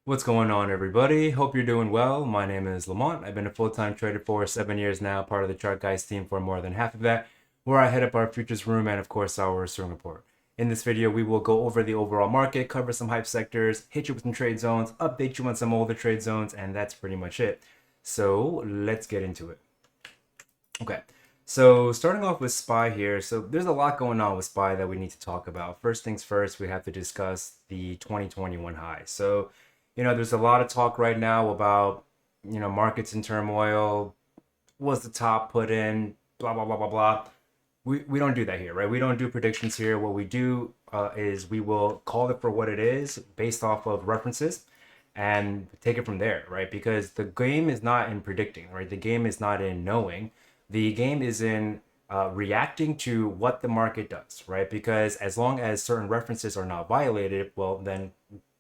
What's going on, everybody? Hope you're doing well. My name is Lamont. I've been a full-time trader for 7 years now, part of the Chart Guys team for more than half of that, where I head up our futures room and, of course, our swing report. In this video, we will go over the overall market, cover some hype sectors, hit you with some trade zones, update you on some older trade zones, and that's pretty much it. So let's get into it. Okay. So starting off with SPY here, so there's a lot going on with SPY that we need to talk about. First things first, we have to discuss the 2021 high. So, there's a lot of talk right now about, markets in turmoil, was the top put in, blah, blah, blah, blah, blah. We don't do that here, right? We don't do predictions here. What we do is we will call it for what it is based off of references and take it from there, right? Because the game is not in predicting, right? The game is not in knowing. The game is in reacting to what the market does, right? Because as long as certain references are not violated, well, then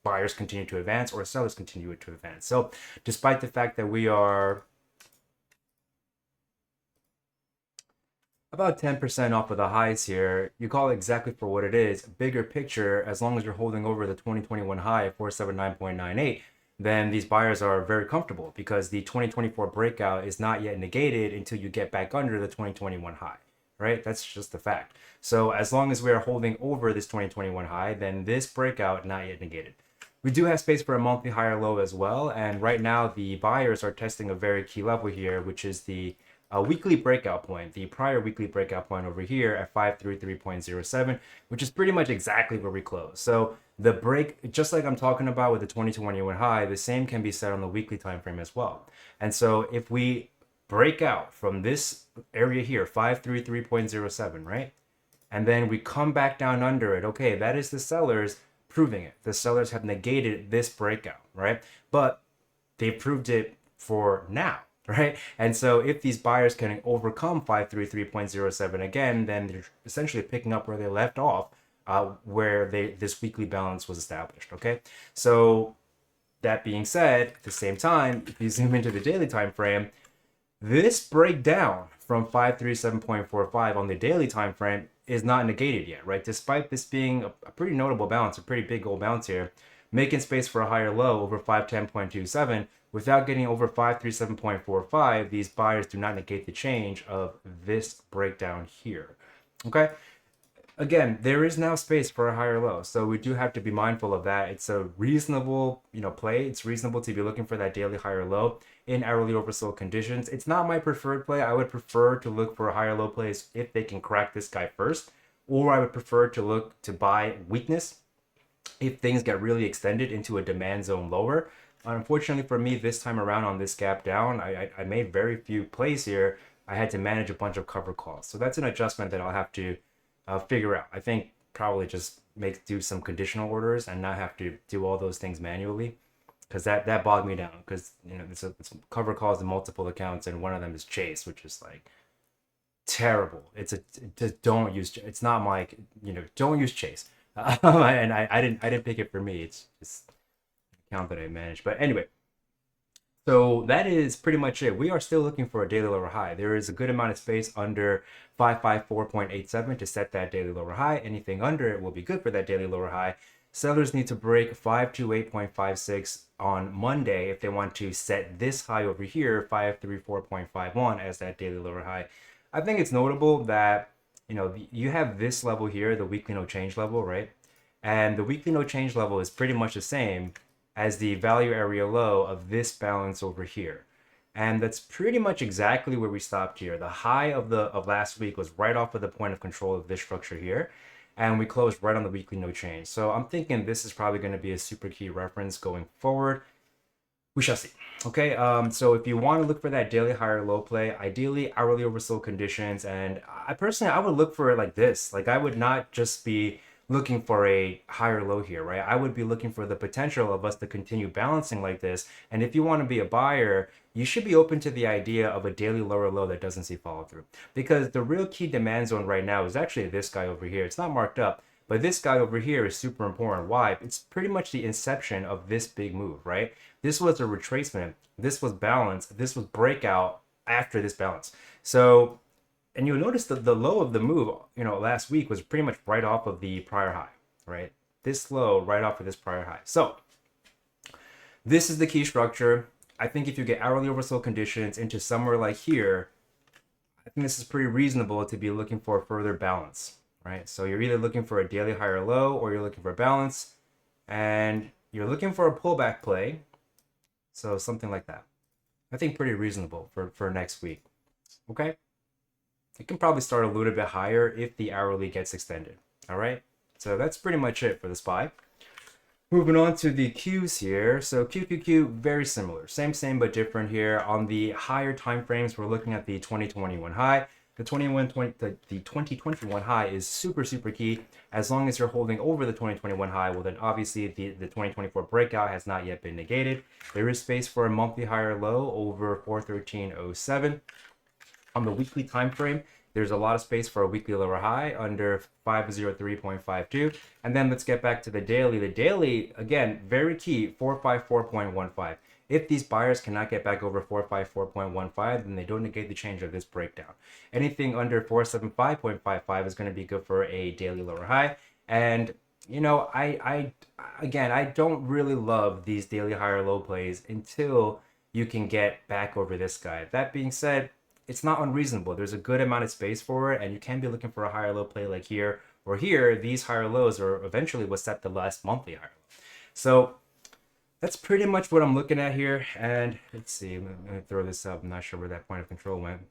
buyers continue to advance or sellers continue to advance. So, despite the fact that we are about 10% off of the highs here, you call it exactly for what it is. Bigger picture, as long as you're holding over the 2021 high of 479.98, then these buyers are very comfortable because the 2024 breakout is not yet negated until you get back under the 2021 high, right? That's just the fact. So as long as we are holding over this 2021 high, then this breakout not yet negated. We do have space for a monthly higher low as well. And right now the buyers are testing a very key level here, which is the weekly breakout point, the prior weekly breakout point over here at 533.07, which is pretty much exactly where we close. So the break, just like I'm talking about with the 2021 high, the same can be said on the weekly time frame as well. And so if we break out from this area here, 533.07, right? And then we come back down under it. Okay, that is the sellers proving it. The sellers have negated this breakout, right? But they proved it for now, right? And so if these buyers can overcome 533.07 again, then they're essentially picking up where they left off, where this weekly balance was established, okay? So that being said, at the same time, if you zoom into the daily time frame, this breakdown from 537.45 on the daily time frame is not negated yet, right? Despite this being a pretty notable bounce, a pretty big old bounce here, making space for a higher low over 510.27 without getting over 537.45, these buyers do not negate the change of this breakdown here. Okay, again, there is now space for a higher low, so we do have to be mindful of that. It's a reasonable, play. It's reasonable to be looking for that daily higher low in hourly oversold conditions. It's not my preferred play. I would prefer to look for a higher low plays if they can crack this guy first, or I would prefer to look to buy weakness if things get really extended into a demand zone lower. Unfortunately for me, this time around on this gap down, I made very few plays here. I had to manage a bunch of cover calls. So that's an adjustment that I'll have to figure out. I think probably just do some conditional orders and not have to do all those things manually, because that bogged me down. Because it's cover calls in multiple accounts, and one of them is Chase, which is like terrible. Just don't use. It's not my don't use Chase. And I didn't pick it for me. It's just an account that I manage. But anyway, so that is pretty much it. We are still looking for a daily lower high. There is a good amount of space under 554.87 to set that daily lower high. Anything under it will be good for that daily lower high. Sellers need to break 528.56 on Monday if they want to set this high over here, 534.51, as that daily lower high. I think it's notable that you have this level here, the weekly no change level, right? And the weekly no change level is pretty much the same as the value area low of this balance over here. And that's pretty much exactly where we stopped here. The high of last week was right off of the point of control of this structure here, and we closed right on the weekly no change. So I'm thinking this is probably going to be a super key reference going forward. We shall see. Okay, so if you want to look for that daily higher low play, ideally hourly oversold conditions, and I would look for it like this. Like, I would not just be looking for a higher low here, right? I would be looking for the potential of us to continue balancing like this. And if you want to be a buyer, you should be open to the idea of a daily lower low that doesn't see follow through, because the real key demand zone right now is actually this guy over here. It's not marked up, but this guy over here is super important. Why? It's pretty much the inception of this big move, right? This was a retracement. This was balance. This was breakout after this balance. So, and you'll notice that the low of the move, last week was pretty much right off of the prior high, right? This low right off of this prior high. So This is the key structure. I think if you get hourly oversold conditions into somewhere like here, I think this is pretty reasonable to be looking for further balance, right? So you're either looking for a daily high or low, or you're looking for balance, and you're looking for a pullback play. So something like that. I think pretty reasonable for next week. Okay? It can probably start a little bit higher if the hourly gets extended. All right? So that's pretty much it for the SPY. Moving on to the Qs here. So QQQ, very similar. Same, but different here. On the higher time frames, we're looking at the 2021 high. The 2021 high is super key. As long as you're holding over the 2021 high, well then obviously the 2024 breakout has not yet been negated. There is space for a monthly high or low over 413.07. On the weekly time frame, there's a lot of space for a weekly lower high under 503.52. And then let's get back to the daily. The daily, again, very key, 454.15. If these buyers cannot get back over 454.15, then they don't negate the change of this breakdown. Anything under 475.55 is going to be good for a daily lower high. And you know, I don't really love these daily high or low plays until you can get back over this guy. That being said, it's not unreasonable. There's a good amount of space for it, and you can be looking for a higher low play like here or here. These higher lows are eventually what set the last monthly higher low. So that's pretty much what I'm looking at here. And let's see, let me throw this up. I'm not sure where that point of control went.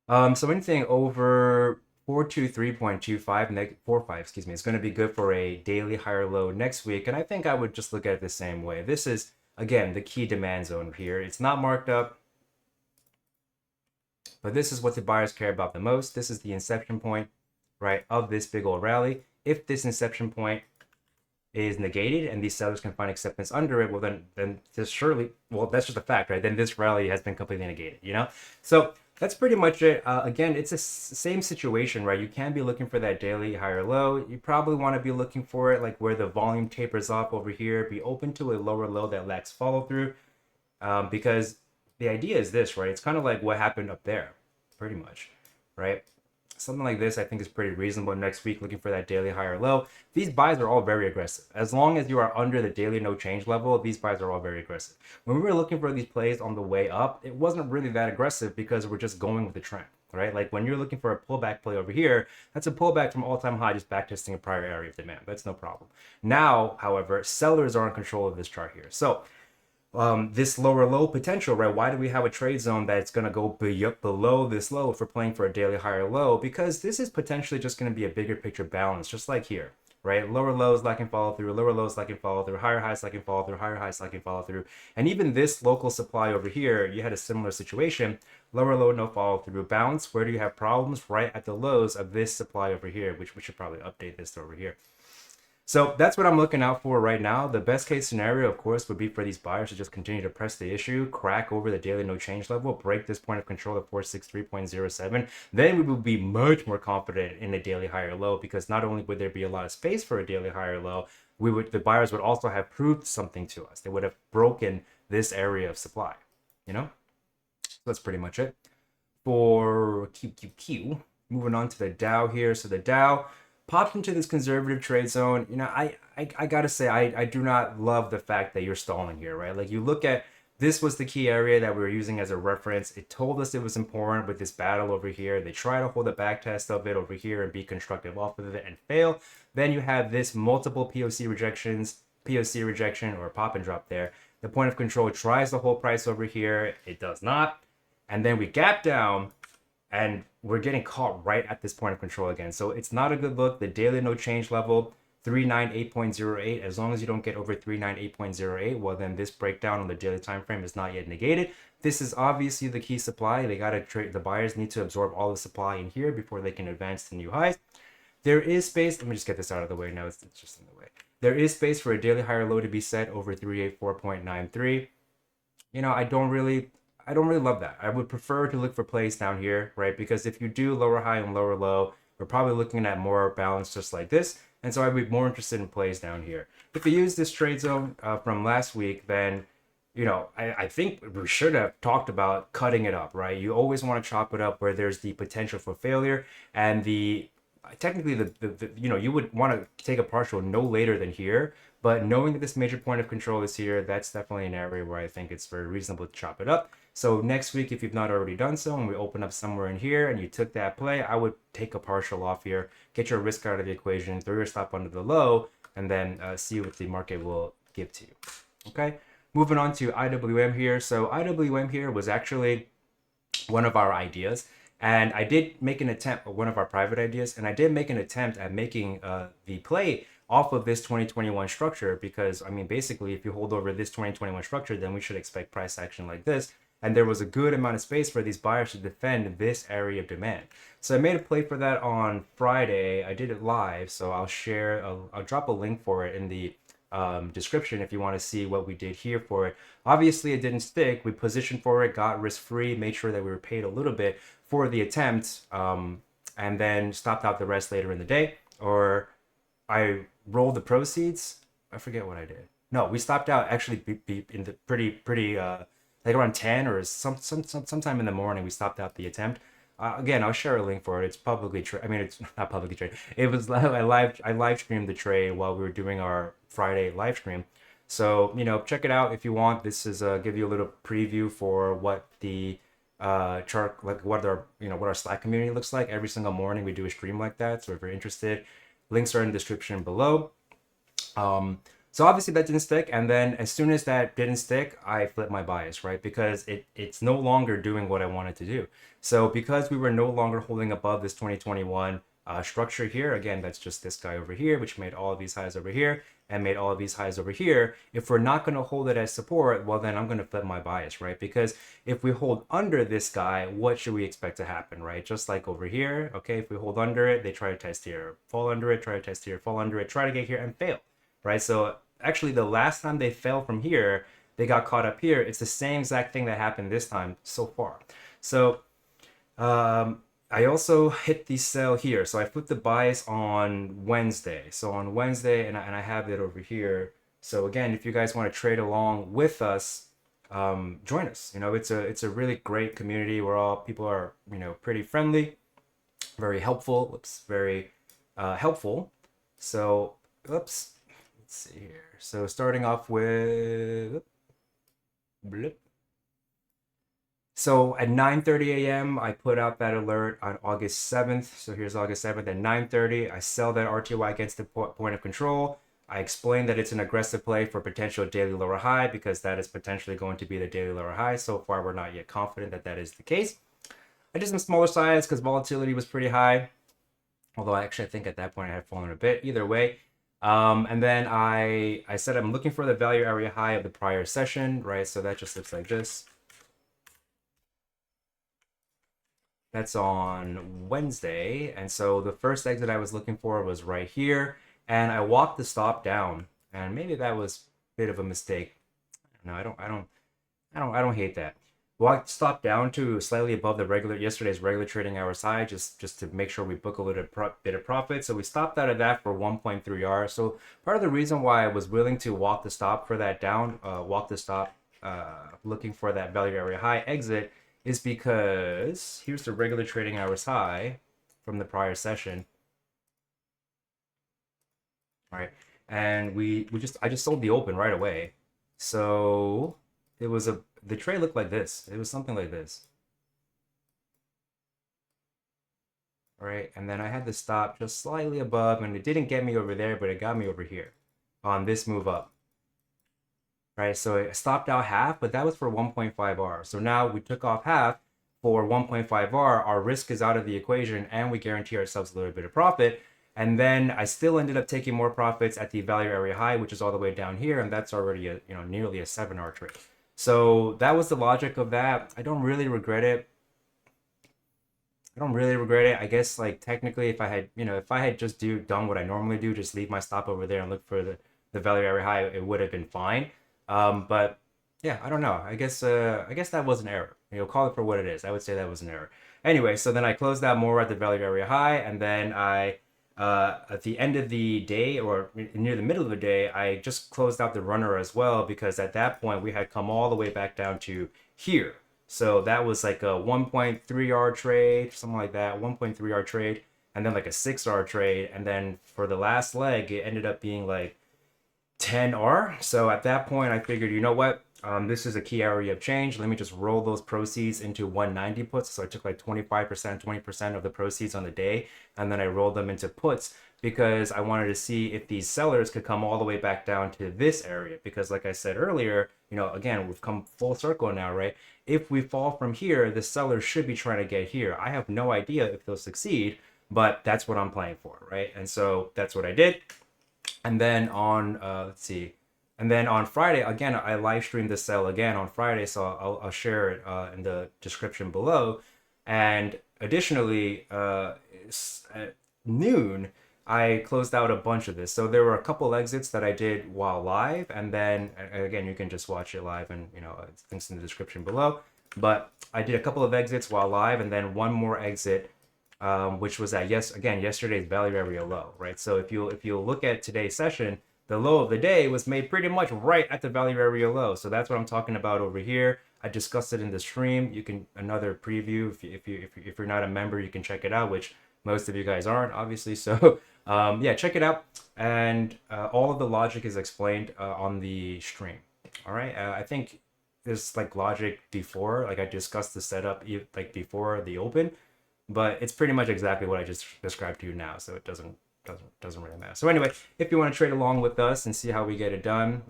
So anything over 423.25, 45, excuse me, is going to be good for a daily higher low next week. And I think I would just look at it the same way. This is, again, the key demand zone here. It's not marked up, but this is what the buyers care about the most. This is the inception point, right, of this big old rally. If this inception point is negated and these sellers can find acceptance under it, well then this surely, well, that's just a fact, right? Then this rally has been completely negated, you know? So that's pretty much it. Again, it's a same situation, right? You can be looking for that daily higher low. You probably want to be looking for it like where the volume tapers off over here. Be open to a lower low that lacks follow through, because the idea is this, right? It's kind of like what happened up there, pretty much, right? Something like this, I think, is pretty reasonable next week, looking for that daily higher low. These buys are all very aggressive. As long as you are under the daily no change level, these buys are all very aggressive. When we were looking for these plays on the way up, it wasn't really that aggressive because we're just going with the trend, right? Like when you're looking for a pullback play over here, that's a pullback from all-time high, just back testing a prior area of demand. That's no problem. Now, however, sellers are in control of this chart here. So this lower low potential, right? Why do we have a trade zone that's going to go below this low if we're playing for a daily higher low? Because this is potentially just going to be a bigger picture balance, just like here, right? Lower lows lacking follow through, lower lows lacking follow through, higher highs lacking follow through, higher highs lacking follow through. And even this local supply over here, you had a similar situation. Lower low, no follow through. Bounce, where do you have problems? Right at the lows of this supply over here, which we should probably update this to over here. So that's what I'm looking out for right now. The best case scenario, of course, would be for these buyers to just continue to press the issue, crack over the daily no change level, break this point of control at 463.07. Then we would be much more confident in a daily higher low, because not only would there be a lot of space for a daily higher low, the buyers would also have proved something to us. They would have broken this area of supply, you know? So that's pretty much it for QQQ. Moving on to the Dow here. So the Dow popped into this conservative trade zone. You know, I gotta say, I do not love the fact that you're stalling here, right? Like you look at, this was the key area that we were using as a reference. It told us it was important with this battle over here. They try to hold a back test of it over here and be constructive off of it and fail. Then you have this multiple POC rejection or pop and drop there. The point of control tries to hold price over here. It does not. And then we gap down, and we're getting caught right at this point of control again. So it's not a good look. The daily no change level, 398.08. As long as you don't get over 398.08, well, then this breakdown on the daily time frame is not yet negated. This is obviously the key supply. They got to trade. The buyers need to absorb all the supply in here before they can advance to new highs. There is space. Let me just get this out of the way now. It's just in the way. There is space for a daily higher low to be set over 384.93. You know, I don't really love that. I would prefer to look for plays down here, right? Because if you do lower high and lower low, we're probably looking at more balance just like this. And so I'd be more interested in plays down here. If we use this trade zone from last week, then, you know, I think we should have talked about cutting it up, right? You always want to chop it up where there's the potential for failure, and technically you know, you would want to take a partial no later than here, But knowing that this major point of control is here, that's definitely an area where I think it's very reasonable to chop it up. So next week, if you've not already done so, and we open up somewhere in here and you took that play, I would take a partial off here, get your risk out of the equation, throw your stop under the low, and then see what the market will give to you. Okay, moving on to IWM here. So IWM here was actually one of our ideas. And I did make an attempt, one of our private ideas, and I did make an attempt at making the play off of this 2021 structure, because I mean, basically, if you hold over this 2021 structure, then we should expect price action like this. And there was a good amount of space for these buyers to defend this area of demand. So I made a play for that on Friday. I did it live, so I'll drop a link for it in the description if you want to see what we did here for it. Obviously, it didn't stick. We positioned for it, got risk-free, made sure that we were paid a little bit for the attempt, and then stopped out the rest later in the day. Or I rolled the proceeds. I forget what I did. No, we stopped out actually in the pretty like around 10 or sometime in the morning. We stopped out the attempt. Again, I'll share a link for it. It's publicly I mean, it's not publicly traded. It was I live streamed the trade while we were doing our Friday live stream. So, you know, check it out if you want. This is give you a little preview for what the chart, like what our Slack community looks like. Every single morning we do a stream like that. So if you're interested, links are in the description below. So obviously that didn't stick, and then as soon as that didn't stick, I flipped my bias, right? Because it's no longer doing what I wanted to do. So because we were no longer holding above this 2021 structure here, again, that's just this guy over here, which made all of these highs over here and made all of these highs over here. If we're not going to hold it as support, well, then I'm going to flip my bias, right? Because if we hold under this guy, what should we expect to happen, right? Just like over here, okay, if we hold under it, they try to test here, fall under it, try to test here, fall under it, try to get here and fail, right? So actually, the last time they fell from here, they got caught up here. It's the same exact thing that happened this time so far. So I also hit the sell here. So I flipped the bias on Wednesday. So on Wednesday, and I have it over here. So again, if you guys want to trade along with us, join us. You know, it's a really great community where people are, you know, pretty friendly, very helpful. Oops, very helpful. So, oops. Let's see here. So starting off with blip. So at 9:30 a.m. I put out that alert on August 7th. So here's August 7th at 9:30. I sell that RTY against the point of control. I explained that it's an aggressive play for potential daily lower high because that is potentially going to be the daily lower high. So far, we're not yet confident that that is the case. I did some smaller size because volatility was pretty high. Although I think at that point I had fallen a bit. Either way. And then I said I'm looking for the value area high of the prior session, right? So that just looks like this. That's on Wednesday. And so the first exit I was looking for was right here. And I walked the stop down. And maybe that was a bit of a mistake. No, I don't hate that. Walked stop down to slightly above the yesterday's regular trading hours high, just to make sure we book a little bit of profit. So we stopped out of that for 1.3 R. So part of the reason why I was willing to walk the stop for that down, looking for that value area high exit, is because here's the regular trading hours high from the prior session. All right, and I just sold the open right away. So it was the trade looked like this. It was something like this. All right, and then I had the stop just slightly above, and it didn't get me over there, but it got me over here on this move up. Right, so it stopped out half, but that was for 1.5 R. So now we took off half for 1.5 R. Our risk is out of the equation, and we guarantee ourselves a little bit of profit. And then I still ended up taking more profits at the value area high, which is all the way down here, and that's already a nearly a 7R trade. So that was the logic of that. I don't really regret it. I guess, like, technically, if I had just done what I normally do, just leave my stop over there and look for the value area high, it would have been fine. But yeah, I don't know. I guess that was an error. Call it for what it is. I would say that was an error. Anyway, so then I closed out more at the value area high, and then I at the end of the day, or near the middle of the day, I just closed out the runner as well, because at that point we had come all the way back down to here. So that was like a 1.3R trade, something like that, 1.3R trade, and then like a 6R trade. And then for the last leg, it ended up being like 10R. So at that point, I figured, you know what? This is a key area of change. Let me just roll those proceeds into 190 puts. So I took like 25%, 20% of the proceeds on the day, and then I rolled them into puts because I wanted to see if these sellers could come all the way back down to this area. Because like I said earlier, you know, again, we've come full circle now, right? If we fall from here, the sellers should be trying to get here. I have no idea if they'll succeed, but that's what I'm playing for, right? And so that's what I did. And then on, let's see, and then on Friday, again, I live streamed the sell again on Friday, so I'll share it in the description below. And additionally, at noon, I closed out a bunch of this. So there were a couple exits that I did while live, and then again, you can just watch it live, and you know, links in the description below. But I did a couple of exits while live, and then one more exit, which was at yesterday's value area low, right? So if you look at today's session, the low of the day was made pretty much right at the value area low. So that's what I'm talking about over here. I discussed it in the stream. You can another preview if you're not a member, you can check it out, which most of you guys aren't, obviously. So yeah, check it out. And all of the logic is explained on the stream. All right. I think there's like logic before, like I discussed the setup like before the open, but it's pretty much exactly what I just described to you now. So it doesn't really matter. So anyway, if you want to trade along with us and see how we get it done,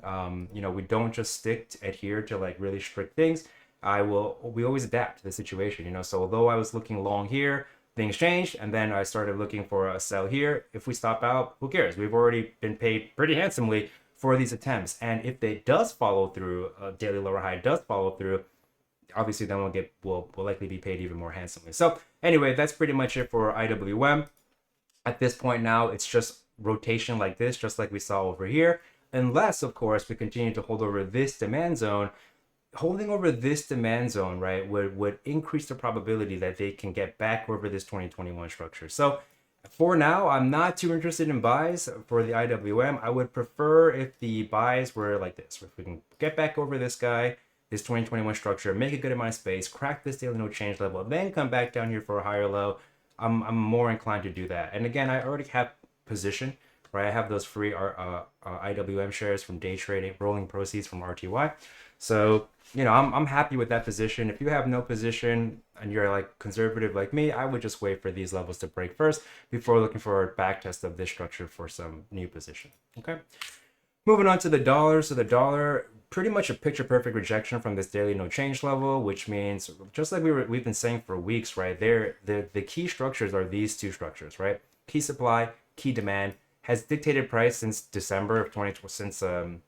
you know, we don't just adhere to like really strict things. We always adapt to the situation, you know. So although I was looking long here, things changed, and then I started looking for a sell here. If we stop out, who cares? We've already been paid pretty handsomely for these attempts. And if they does follow through, daily lower high does follow through, obviously then we'll likely be paid even more handsomely. So anyway, that's pretty much it for IWM. At this point now, it's just rotation like this, just like we saw over here. Unless, of course, we continue to hold over this demand zone. Holding over this demand zone, right, would increase the probability that they can get back over this 2021 structure. So for now, I'm not too interested in buys for the IWM. I would prefer if the buys were like this. If we can get back over this guy, this 2021 structure, make a good amount of space, crack this daily no change level, then come back down here for a higher low, I'm more inclined to do that. And again, I already have position, right? I have those free IWM shares from day trading, rolling proceeds from RTY. So, you know, I'm happy with that position. If you have no position and you're like conservative like me, I would just wait for these levels to break first before looking for a back test of this structure for some new position. Okay. Moving on to the dollar. So the dollar, pretty much a picture perfect rejection from this daily no change level, which means just like we've been saying for weeks, right? The key structures are these two structures, right? Key supply, key demand has dictated price since December of Q4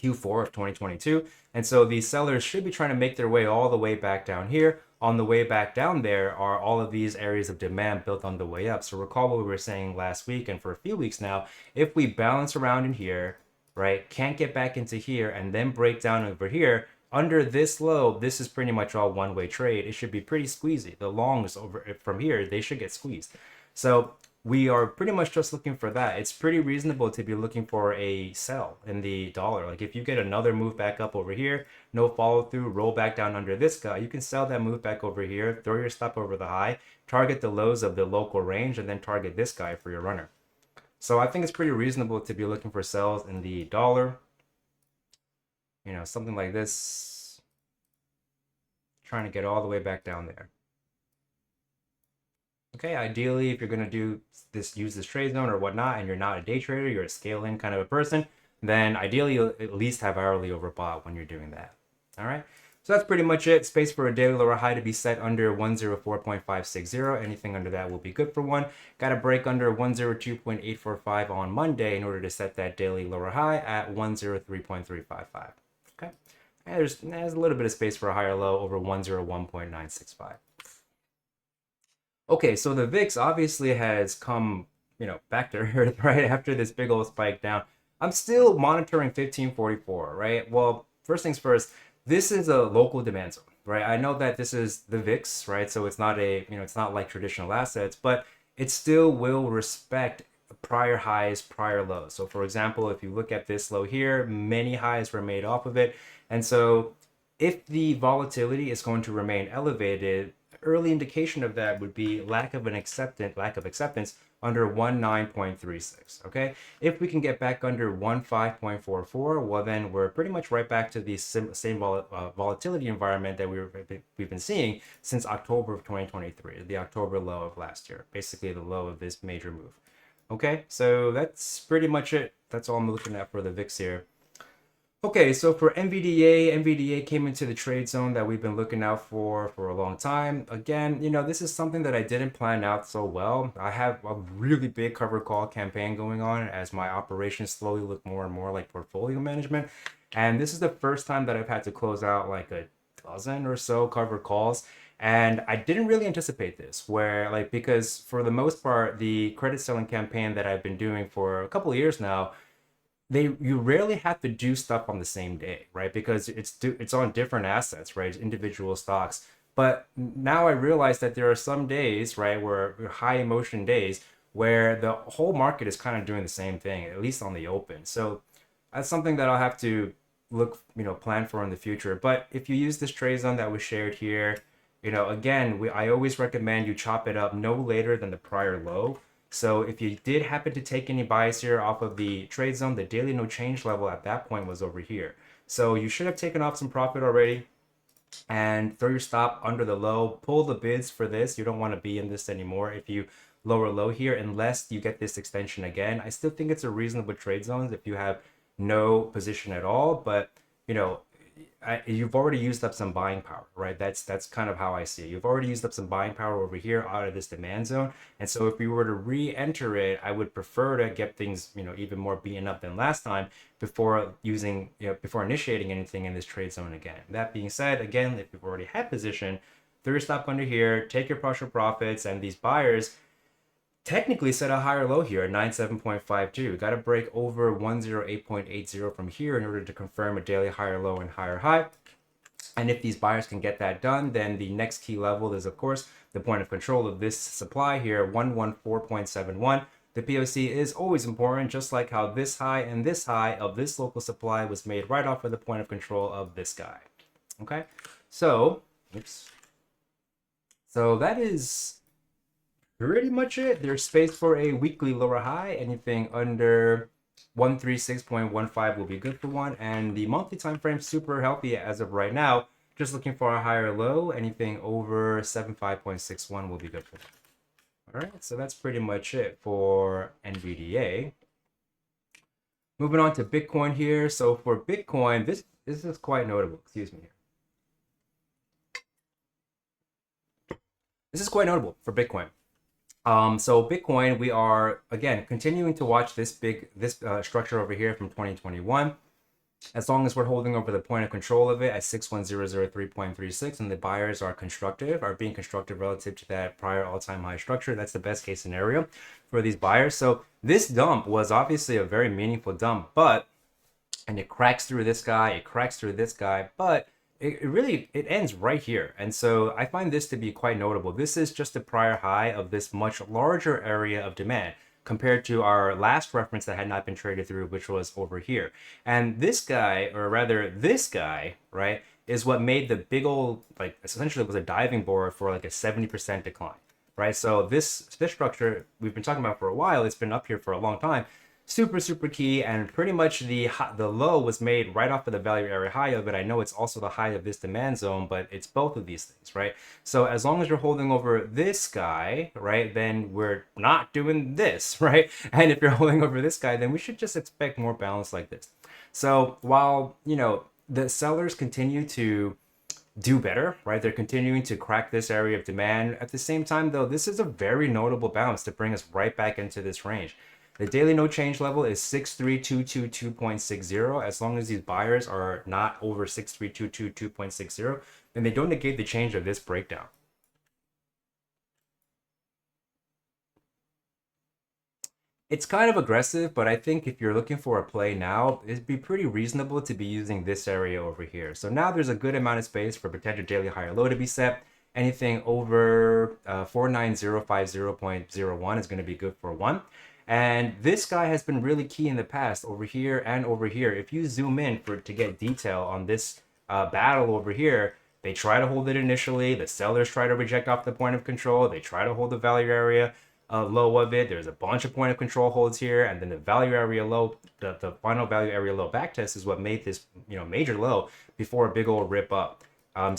of 2022. And so these sellers should be trying to make their way all the way back down here. On the way back down there are all of these areas of demand built on the way up. So recall what we were saying last week and for a few weeks now, if we balance around in here, right, can't get back into here and then break down over here, under this low, this is pretty much all one-way trade. It should be pretty squeezy. The longs over from here, they should get squeezed. So we are pretty much just looking for that. It's pretty reasonable to be looking for a sell in the dollar. Like if you get another move back up over here, no follow through, roll back down under this guy, you can sell that move back over here, throw your stop over the high, target the lows of the local range, and then target this guy for your runner. So I think it's pretty reasonable to be looking for sells in the dollar. You know, something like this, trying to get all the way back down there. Okay, ideally, if you're going to do this, use this trade zone or whatnot, and you're not a day trader, you're a scale in kind of a person, then ideally you'll at least have hourly overbought when you're doing that. All right, so that's pretty much it. Space for a daily lower high to be set under 104.560. Anything under that will be good for one. Got a break under 102.845 on Monday in order to set that daily lower high at 103.355. Okay, and there's a little bit of space for a higher low over 101.965. Okay, so the VIX obviously has come, you know, back to earth, right, after this big old spike down. I'm still monitoring 1544, right? Well, first things first, this is a local demand zone, right? I know that this is the VIX, right? So it's not a, you know, it's not like traditional assets, but it still will respect prior highs, prior lows. So for example, if you look at this low here, many highs were made off of it. And so if the volatility is going to remain elevated, early indication of that would be lack of acceptance under 19.36. Okay, if we can get back under 15.44, well then we're pretty much right back to the same volatility environment that we've been seeing since October of 2023, the October low of last year, basically the low of this major move. Okay, so that's pretty much it. That's all I'm looking at for the VIX here. Okay, so for NVDA, NVDA came into the trade zone that we've been looking out for a long time. Again, you know, this is something that I didn't plan out so well. I have a really big cover call campaign going on as my operations slowly look more and more like portfolio management. And this is the first time that I've had to close out like a dozen or so cover calls. And I didn't really anticipate this, where like, because for the most part, the credit selling campaign that I've been doing for a couple of years now, you rarely have to do stuff on the same day, right? Because it's on different assets, right? Individual stocks. But now I realize that there are some days, right, where high emotion days where the whole market is kind of doing the same thing, at least on the open. So that's something that I'll have to plan for in the future. But if you use this trade zone that was shared here, again, I always recommend you chop it up no later than the prior low. So if you did happen to take any buys here off of the trade zone, the daily no change level at that point was over here. So you should have taken off some profit already and throw your stop under the low, pull the bids for this. You don't want to be in this anymore if you lower low here, unless you get this extension again. I still think it's a reasonable trade zones if you have no position at all, but you've already used up some buying power, right? That's kind of how I see it. You've already used up some buying power over here out of this demand zone. And so if we were to re-enter it, I would prefer to get things, even more beaten up than last time before initiating anything in this trade zone again. That being said, again, if you've already had position, throw your stop under here, take your partial profits, and these buyers technically set a higher low here at 97.52. Got to break over 108.80 from here in order to confirm a daily higher low and higher high. And if these buyers can get that done, then the next key level is, of course, the point of control of this supply here, 114.71. The POC is always important, just like how this high and this high of this local supply was made right off of the point of control of this guy. Okay, so, so that is pretty much it. There's space for a weekly lower high. Anything under 136.15 will be good for one, and the monthly time frame super healthy as of right now. Just looking for a higher low. Anything over 75.61 will be good for one. All right, so that's pretty much it for NVDA. Moving on to Bitcoin here. So for Bitcoin, this is quite notable. Excuse me here. This is quite notable for Bitcoin. So Bitcoin, we are again continuing to watch this structure over here from 2021. As long as we're holding over the point of control of it at 61003.36, and the buyers are being constructive relative to that prior all-time high structure, that's the best case scenario for these buyers. So this dump was obviously a very meaningful dump, and it cracks through this guy, it cracks through this guy, but it ends right here. And so I find this to be quite notable. This is just the prior high of this much larger area of demand compared to our last reference that had not been traded through, which was over here. And this guy, or rather this guy, right, is what made the big old, like, essentially it was a diving board for like a 70% decline, right? So this structure we've been talking about for a while. It's been up here for a long time. Super key, and pretty much the low was made right off of the value area high of it. I know it's also the high of this demand zone, but it's both of these things, right? So as long as you're holding over this guy, right, then we're not doing this, right? And if you're holding over this guy, then we should just expect more balance like this. So while the sellers continue to do better, right, they're continuing to crack this area of demand. At the same time, though, this is a very notable bounce to bring us right back into this range. The daily no change level is 63222.60. As long as these buyers are not over 63222.60, then they don't negate the change of this breakdown. It's kind of aggressive, but I think if you're looking for a play now, it'd be pretty reasonable to be using this area over here. So now there's a good amount of space for potential daily higher low to be set. Anything over 49050.01 is going to be good for one. And this guy has been really key in the past, over here and over here. If you zoom in to get detail on this battle over here, they try to hold it initially. The sellers try to reject off the point of control. They try to hold the value area. low of it. There's a bunch of point of control holds here, and then the value area low, the final value area low backtest is what made this, you know, major low before a big old rip up. And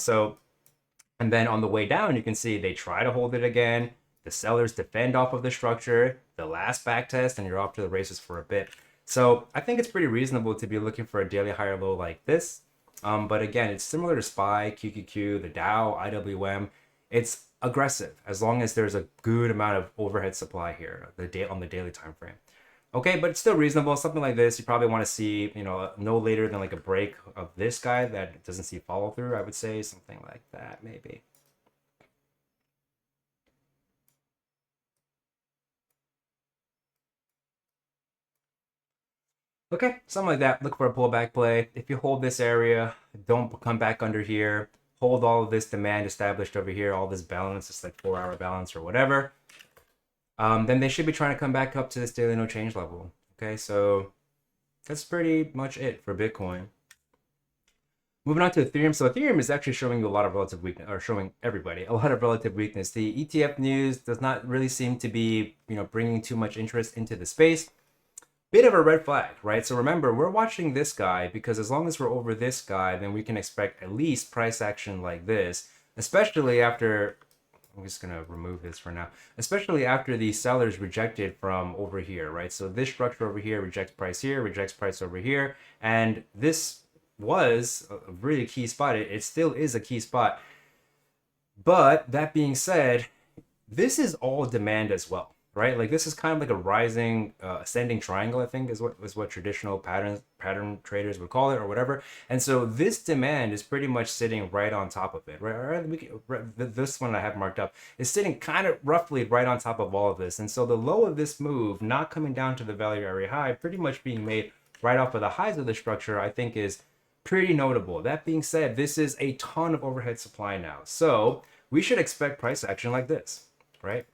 then on the way down, you can see they try to hold it again. The sellers defend off of the structure, the last backtest, and you're off to the races for a bit. So I think it's pretty reasonable to be looking for a daily higher low like this. But again, it's similar to SPY, QQQ, the Dow, IWM. It's aggressive as long as there's a good amount of overhead supply here on the daily time frame. Okay, but it's still reasonable. Something like this, you probably want to see, you know, no later than like a break of this guy that doesn't see follow through. I would say something like that, maybe. Okay, something like that. Look for a pullback play. If you hold this area, don't come back under here. Hold all of this demand established over here, all this balance, it's like 4-hour balance or whatever. Then they should be trying to come back up to this daily no change level. Okay, so that's pretty much it for Bitcoin. Moving on to Ethereum. So Ethereum is actually showing you a lot of relative weakness, or showing everybody a lot of relative weakness. The ETF news does not really seem to be, you know, bringing too much interest into the space. Bit of a red flag, right? So remember, we're watching this guy because as long as we're over this guy, then we can expect at least price action like this, especially after, I'm just gonna remove this for now, especially after the sellers rejected from over here, right? So this structure over here rejects price here, rejects price over here, and this was a really key spot. It still is a key spot. But that being said, this is all demand as well. Right, like this is kind of like a rising, ascending triangle. I think is what traditional pattern traders would call it, or whatever. And so this demand is pretty much sitting right on top of it. Right, this one I have marked up is sitting kind of roughly right on top of all of this. And so the low of this move, not coming down to the value area high, pretty much being made right off of the highs of the structure, I think is pretty notable. That being said, this is a ton of overhead supply now, so we should expect price action like this, right?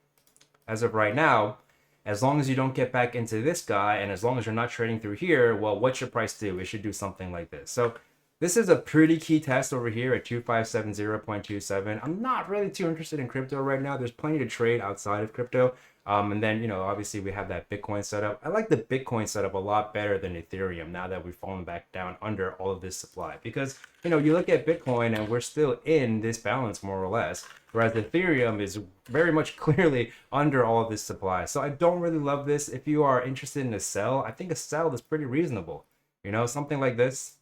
As of right now, as long as you don't get back into this guy and as long as you're not trading through here, well, what should price do? It should do something like this. So this is a pretty key test over here at 2570.27. I'm not really too interested in crypto right now. There's plenty to trade outside of crypto. And then, you know, obviously we have that Bitcoin setup. I like the Bitcoin setup a lot better than Ethereum now that we've fallen back down under all of this supply. Because, you know, you look at Bitcoin and we're still in this balance more or less. Whereas Ethereum is very much clearly under all of this supply. So I don't really love this. If you are interested in a sell, I think a sell is pretty reasonable. You know, something like this.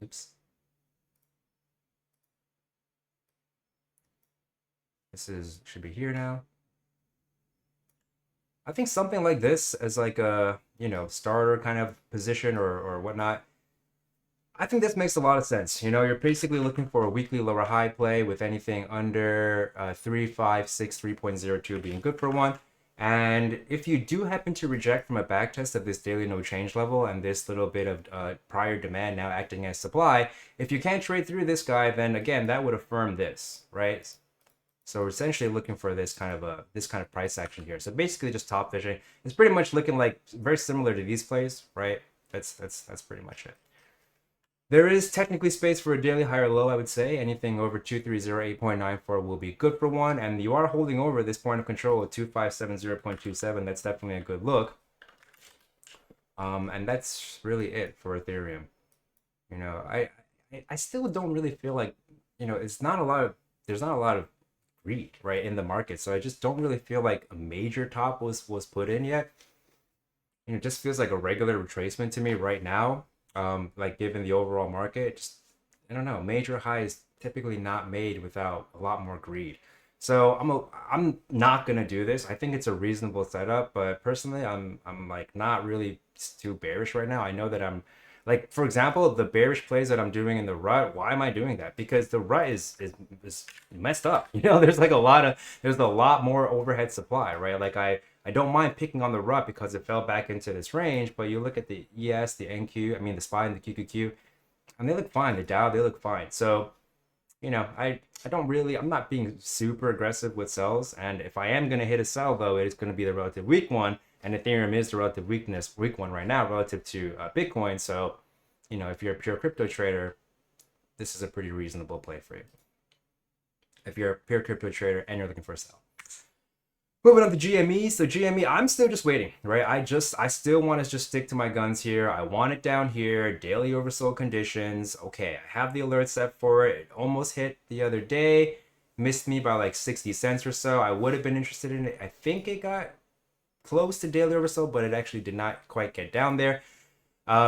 Oops. This should be here now. I think something like this as like a, you know, starter kind of position or whatnot. I think this makes a lot of sense. You know, you're basically looking for a weekly lower high play with anything under 356, 3.02 being good for one. And if you do happen to reject from a backtest of this daily no change level and this little bit of prior demand now acting as supply, if you can't trade through this guy, then again, that would affirm this, right? So we're essentially looking for this kind of price action here. So basically just top fishing. It's pretty much looking like very similar to these plays, right? That's pretty much it. There is technically space for a daily higher low, I would say. Anything over 2308.94 will be good for one. And you are holding over this point of control at 2570.27. That's definitely a good look. And that's really it for Ethereum. You know, I still don't really feel like, you know, there's not a lot of greed, right, in the market. So I just don't really feel like a major top was put in yet. You know, it just feels like a regular retracement to me right now. Like given the overall market, just I don't know, major high is typically not made without a lot more greed. So I'm not gonna do this. I think it's a reasonable setup, but personally I'm like not really too bearish right now. I know that I'm like, for example, the bearish plays that I'm doing in the rut, why am I doing that? Because the rut is messed up. You know, there's a lot more overhead supply, right? Like I don't mind picking on the rut because it fell back into this range, but you look at the ES, the NQ, I mean the SPY and the QQQ, and they look fine. The Dow, they look fine. So, you know, I'm not being super aggressive with sells. And if I am going to hit a sell, though, it's going to be the relative weak one. And Ethereum is the relative weak one right now relative to Bitcoin. So, you know, if you're a pure crypto trader, this is a pretty reasonable play for you. If you're a pure crypto trader and you're looking for a sell. Moving on to GME. So GME, I'm still just waiting, right? I still want to just stick to my guns here. I want it down here, daily oversold conditions. Okay, I have the alert set for it. It almost hit the other day, missed me by like 60 cents or so. I would have been interested in it. I think it got close to daily oversold, but it actually did not quite get down there.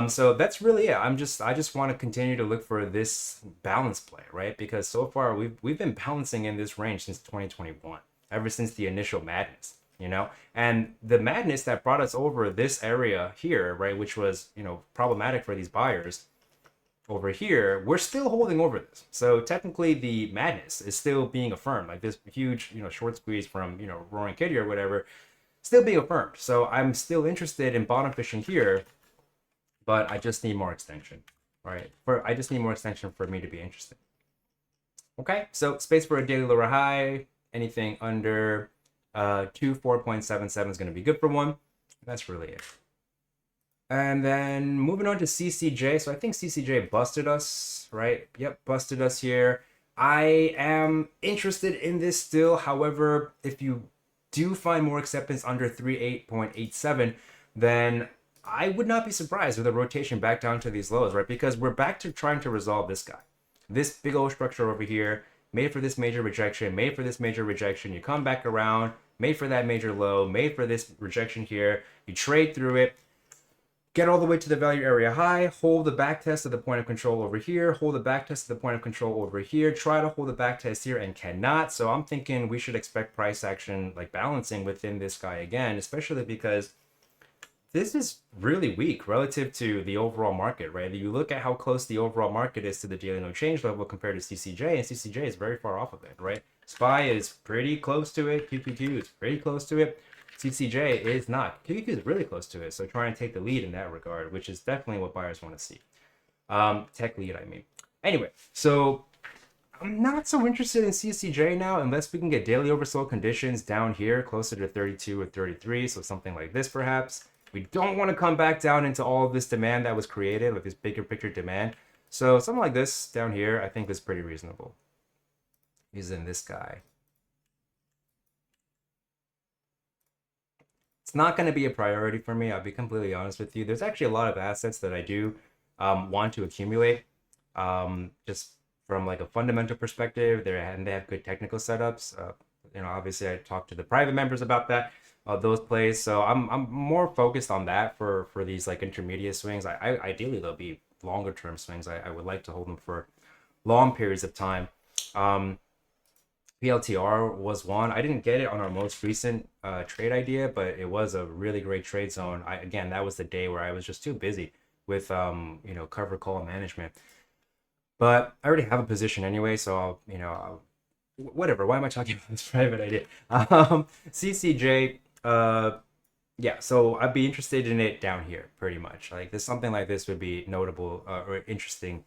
So that's really it. I just want to continue to look for this balance play, right? Because so far we've been balancing in this range since 2021, ever since the initial madness, you know? And the madness that brought us over this area here, right, which was, you know, problematic for these buyers over here, we're still holding over this. So technically the madness is still being affirmed. Like this huge, you know, short squeeze from, you know, Roaring Kitty or whatever, still being affirmed. So I'm still interested in bottom fishing here, but I just need more extension, right? I just need more extension for me to be interested. Okay, so space for a daily lower high, anything under 24.77 is going to be good for one. That's really it. And then moving on to CCJ. So I think CCJ busted us, right? Yep, busted us here. I am interested in this still. However, if you do find more acceptance under 38.87, then I would not be surprised with a rotation back down to these lows, right? Because we're back to trying to resolve this guy. This big old structure over here, made for this major rejection, made for this major rejection. You come back around, made for that major low, made for this rejection here. You trade through it, get all the way to the value area high, hold the back test of the point of control over here, hold the back test of the point of control over here, try to hold the back test here and cannot. So I'm thinking we should expect price action like balancing within this guy again, especially because this is really weak relative to the overall market, right? You look at how close the overall market is to the daily no change level compared to CCJ, and CCJ is very far off of it, right? SPY is pretty close to it, QQQ is pretty close to it, CCJ is not. QQQ is really close to it, so try and take the lead in that regard, which is definitely what buyers want to see. Tech lead, I mean. Anyway, so I'm not so interested in CCJ now unless we can get daily oversold conditions down here closer to 32 or 33, so something like this perhaps. We don't want to come back down into all of this demand that was created with this bigger picture demand. So something like this down here, I think is pretty reasonable. Using this guy. It's not going to be a priority for me. I'll be completely honest with you. There's actually a lot of assets that I do want to accumulate. Just from like a fundamental perspective, they have good technical setups. You know, obviously I talked to the private members about that. Those plays. So I'm more focused on that for these like intermediate swings. I ideally they'll be longer term swings. I would like to hold them for long periods of time. PLTR was one. I didn't get it on our most recent trade idea, but it was a really great trade zone. Again, that was the day where I was just too busy with you know, cover call management. But I already have a position anyway, so I'll whatever. Why am I talking about this private idea? CCJ. Yeah, so I'd be interested in it down here, pretty much. Like this, something like this would be notable or interesting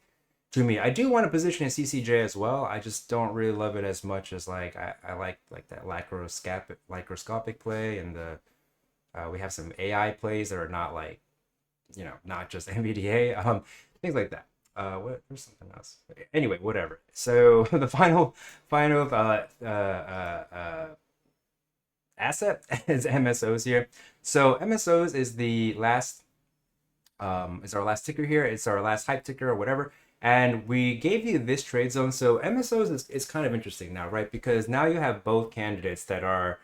to me. I do want to position in CCJ as well. I just don't really love it as much as like I like that laparoscopic play, and the we have some AI plays that are not like, you know, not just NVDA, things like that. There's something else. Anyway, whatever. So the final asset is MSOs here. So MSOs is the last is our last ticker here. It's our last hype ticker or whatever. And we gave you this trade zone. So MSOs is kind of interesting now, right? Because now you have both candidates that are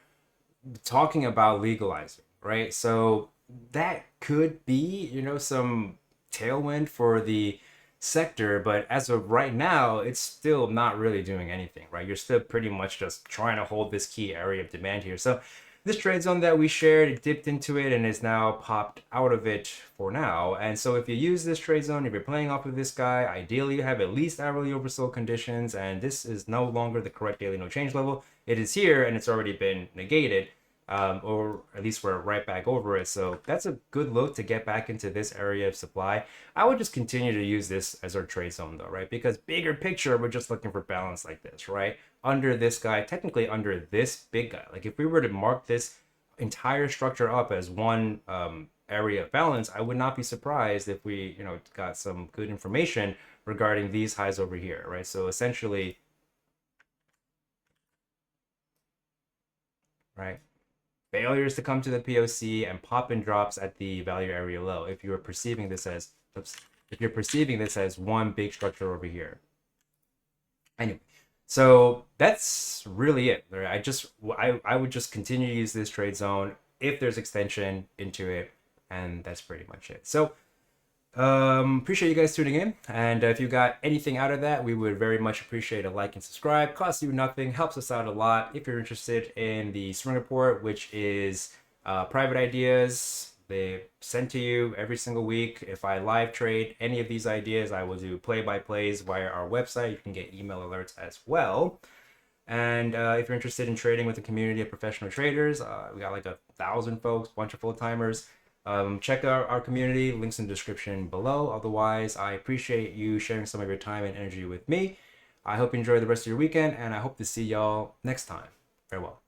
talking about legalizing, right? So that could be, you know, some tailwind for the sector, but as of right now, it's still not really doing anything, right? You're still pretty much just trying to hold this key area of demand here. So this trade zone that we shared, it dipped into it and is now popped out of it for now. And so if you use this trade zone, if you're playing off of this guy, ideally you have at least hourly oversold conditions, and this is no longer the correct daily no change level. It is here and it's already been negated. Or at least we're right back over it. So that's a good look to get back into this area of supply. I would just continue to use this as our trade zone though, right? Because bigger picture, we're just looking for balance like this, right? Under this guy, technically under this big guy. Like if we were to mark this entire structure up as one area of balance, I would not be surprised if we, you know, got some good information regarding these highs over here, right? So essentially, right? failures to come to the POC and pop and drops at the value area low. If you're perceiving this as, one big structure over here. Anyway, so that's really it. I would just continue to use this trade zone if there's extension into it, and that's pretty much it. So appreciate you guys tuning in, and if you got anything out of that, we would very much appreciate a like and subscribe. Costs you nothing, helps us out a lot. If you're interested in the swing report, which is private ideas they send to you every single week, if I live trade any of these ideas, I will do play-by-plays via our website. You can get email alerts as well. And if you're interested in trading with a community of professional traders, we got like 1,000 folks, bunch of full-timers. Check out our community, links in the description below. Otherwise, I appreciate you sharing some of your time and energy with me. I hope you enjoy the rest of your weekend, and I hope to see y'all next time. Farewell.